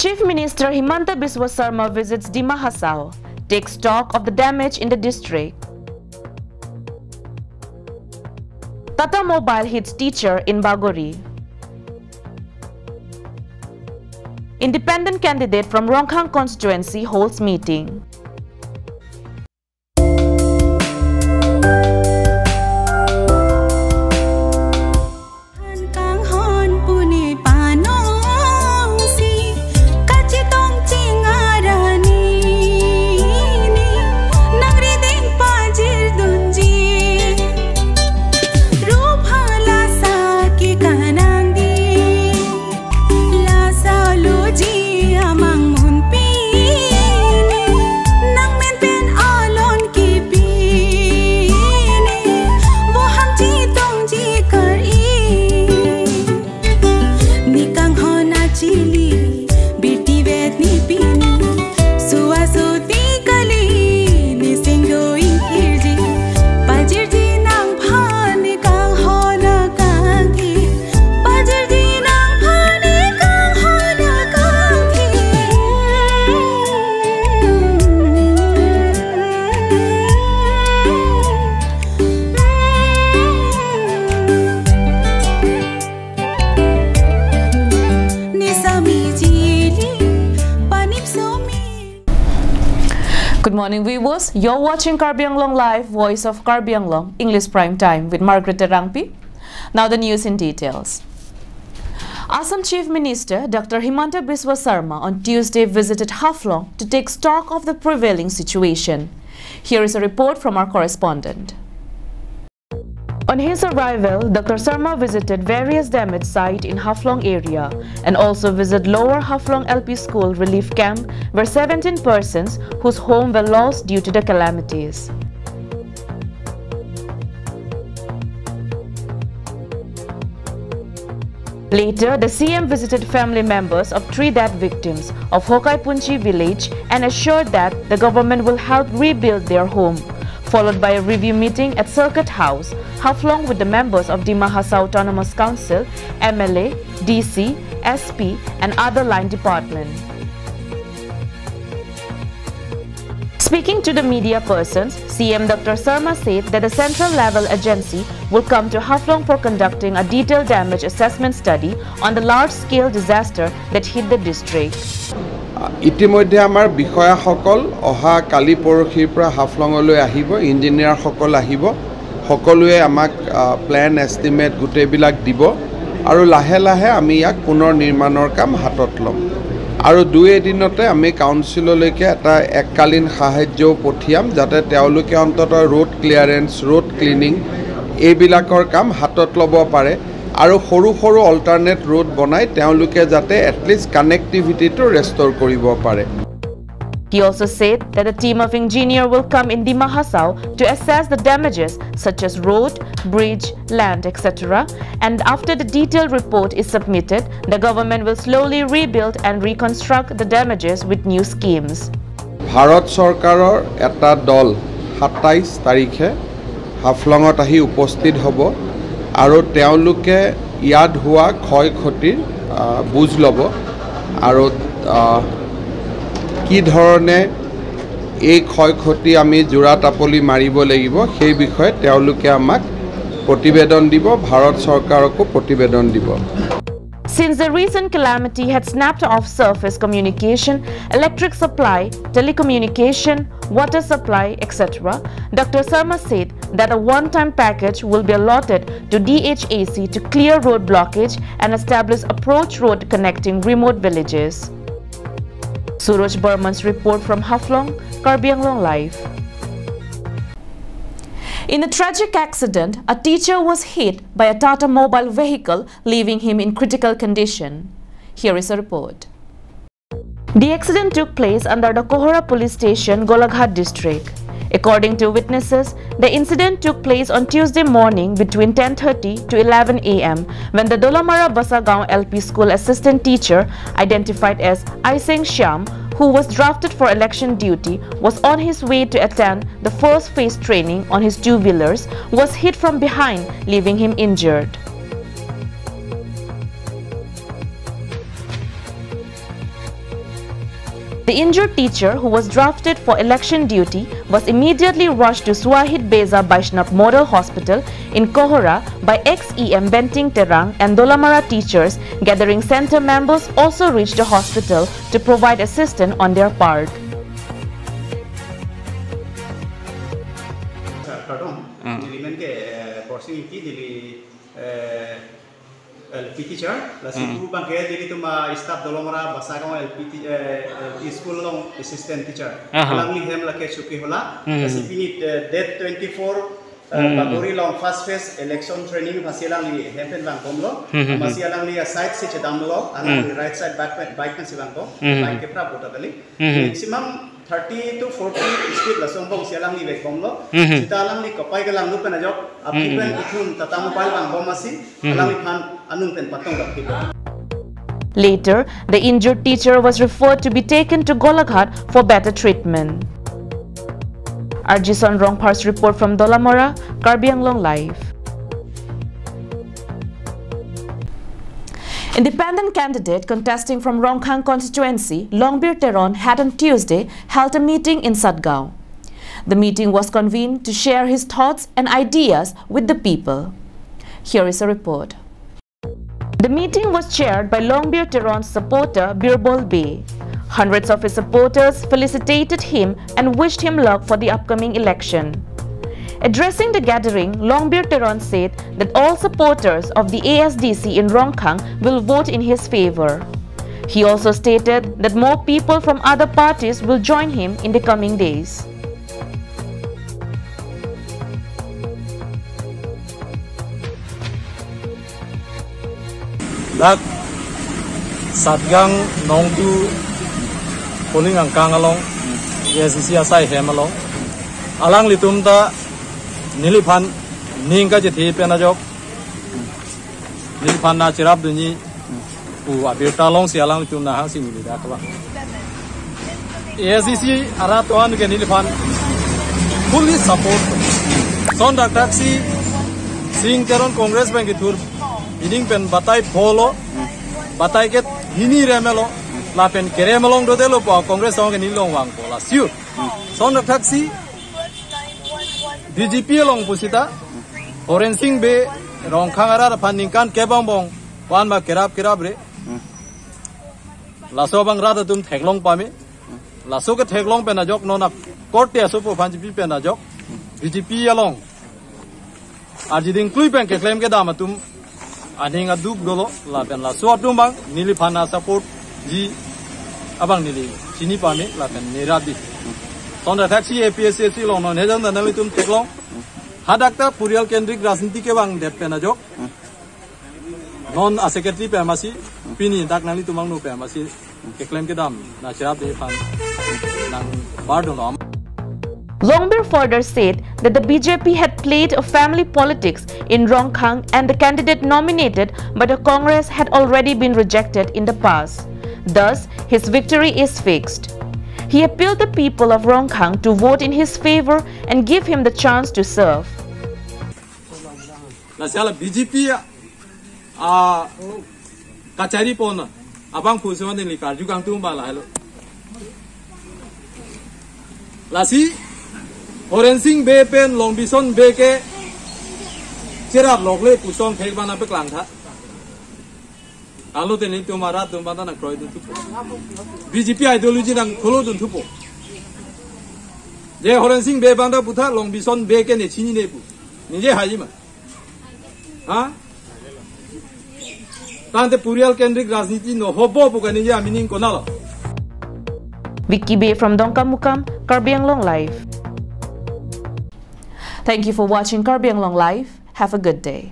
Chief Minister Himanta Biswa Sarma visits Dima Hasao, takes stock of the damage in the district. Tata Mobile hits teacher in Bagori. Independent candidate from Rongkhang constituency holds meeting. Good morning viewers, you're watching Karbi Anglong Live, Voice of Karbi Anglong, English Prime Time with Margaret Rangpi. Now the news in details. Assam Chief Minister Dr. Himanta Biswa Sarma on Tuesday visited Haflong to take stock of the prevailing situation. Here is a report from our correspondent. On his arrival, Dr. Sarma visited various damaged sites in Haflong area and also visited Lower Haflong LP School relief camp where 17 persons whose home were lost due to the calamities. Later, the CM visited family members of 3 death victims of Hokai Punchi village and assured that the government will help rebuild their home, followed by a review meeting at Circuit House, Haflong with the members of Dima Hasao Autonomous Council, MLA, DC, SP and other line department. Speaking to the media persons, CM Dr. Sarma said that the central level agency will come to Haflong for conducting a detailed damage assessment study on the large-scale disaster that hit the district. ইতিমধ্যে আমাৰ বিষয়াসকল অহা কালি পৰখিৰ পৰা হাফলঙলৈ আহিব ইঞ্জিনিয়াৰসকল আহিব সকলোৱে আমাক plan estimate গুটেবিলাক দিব আৰু লাহে লাহে আমি ইয়াক পুনৰ নিৰ্মাণৰ কাম হাতত লম আৰু 2 দিনতে আমি কাউন্সিললৈকে এটা এককালীন সাহায্য পঠিয়াম যাতে তেওঁলোকে অন্তত ৰোড ক্লিয়াৰেন্স ৰোড ক্লিনিং এইবিলাকৰ কাম হাতত ল'ব পাৰে আৰু সৰু সৰু অল্টাৰনেট ৰোড বনাই তেওঁলোকে যাতে এটলিষ্ট কানেক্টিভিটিটো ৰেষ্টৰ কৰিব পাৰে. He also said that a team of engineers will come in Dima Hasao to assess the damages such as road, bridge, land, etc. And after the detailed report is submitted, the government will slowly rebuild and reconstruct the damages with new schemes. Bharat চৰকাৰৰ এটা দল 27 তাৰিখে হাফলঙত আহি উপস্থিত হ'ব আৰু তেওঁলোকে ইয়াত হোৱা ক্ষয়ক্ষতিৰ বুজ ল'ব আৰু কি ধৰণে এই ক্ষয়ক্ষতি আমি জোৰা টাপলি মাৰিব লাগিব সেই বিষয়ে তেওঁলোকে আমাক প্ৰতিবেদন দিব ভাৰত চৰকাৰকো প্ৰতিবেদন দিব. Since the recent calamity had snapped off surface communication, electric supply, telecommunication, water supply, etc., Dr. Sarma said that a one-time package will be allotted to DHAC to clear road blockage and establish approach road connecting remote villages. Suraj Burman's report from Haflong, Karbi Anglong Live. In a tragic accident, a teacher was hit by a Tata Mobile vehicle, leaving him in critical condition. Here is a report. The accident took place under the Kohora police station, Golaghat district. According to witnesses, the incident took place on Tuesday morning between 10:30 to 11 a.m. when the Dolamara Basagaon LP school assistant teacher, identified as Aiseng Shyam, who was drafted for election duty, was on his way to attend the first phase training on his two-wheelers, was hit from behind, leaving him injured. The injured teacher, who was drafted for election duty, was immediately rushed to Swahid Beza Vaishnav Model Hospital in Kohora by ex-EM Benting Terang and Dolamara teachers. Gathering center members also reached the hospital to provide assistance on their part. LP teacher, lalu guru bangkai jadi tu ma staff Dolomara bahasa kamu LP school long assistant teacher. Alang ni hem lagi cuki hola. Lalu ini date 24 Bagori long first phase election training masih alang ni hem pen bang komlo. Masih alang ni side si cedam lo, alang ni right side back pen si bang ko. Baik kepra buta kali. Maximum 30 to 40 speed la sombong sialang ni bek komlo. Kita alang ni kapai kelang lupa na jok. Api pen ikun tatamu pal bang bomasi. Alang ni pan anung pen patong dak kita. Later, the injured teacher was referred to be taken to Golaghat for better treatment. RG Sonrong Pars report from Dolamora, Karbi Anglong Live. Independent candidate contesting from Rongkhang constituency, Longbir Teron, had on Tuesday held a meeting in Satgao. The meeting was convened to share his thoughts and ideas with the people. Here is a report. The meeting was chaired by Longbir Teron's supporter Birbol Bey. Hundreds of his supporters felicitated him and wished him luck for the upcoming election. Addressing the gathering, Longbir Teron said that all supporters of the ASDC in Rongkhang will vote in his favor. He also stated that more people from other parties will join him in the coming days. That Satgang Nongdu Puling ang Kangalong, ASDC asai hemalong, alang litumda Nilipan Ninga Jeti Penajok Nilipan na Chirab Duni Abirta Long Sialang Tumna Hang Simili Dakaba ASDC Aratuan Nilipan fully support Sonda Taxi Sing Teron Congress Bank Tour Iding Pen Batai Polo Batai Get Hini Remelo Lapen Keremelong Dodelo Congress Song Nilong Wang Pola Siu Sonda Taxi DGP long pusita Orensing be Rongkhang ara paningkan kebambong wan ma kerap re laso bang rada tum theklong pame laso ke theklong pe na jok nona court te aso po phanji pe na jok DGP along ajiding klui pen ke claim ke dama tum ading aduk dolo la pen laso atum bang nili phana support ji abang nili chini pame la pen nerabi Sonda taxi APSC long no nejam da nali tum teklong hadakta purial kendrik rajniti ke bang dep pena jok non a secretary pe masi pini dak nali tumang no pe masi ke claim ke dam na chirap de fan nang pardon am. Longbir further said that the BJP had played a family politics in Rongkhang and the candidate nominated by the Congress had already been rejected in the past. Thus, his victory is fixed. He appealed the people of Rongkhang to vote in his favor and give him the chance to serve. Nasiala BJP kachari pona abang pusuan ni karju kang tumba la hello. Lasi Orensing be pen long bison be ke cerap lokle pusong thek bana pe klang tha. Alo teni tumara tumbata na kroy dun tupo. BJP ideology nang kholo dun tupo. Je Orensing be banda putha long bison be ke ne chini ne pu. Nije haji ma. Ha? Tante purial kendrik rajniti no hobo pu ka nije amining konalo. Vicky Bay from Dongkamukam, Karbi Anglong Live. Thank you for watching Karbi Anglong Live. Have a good day.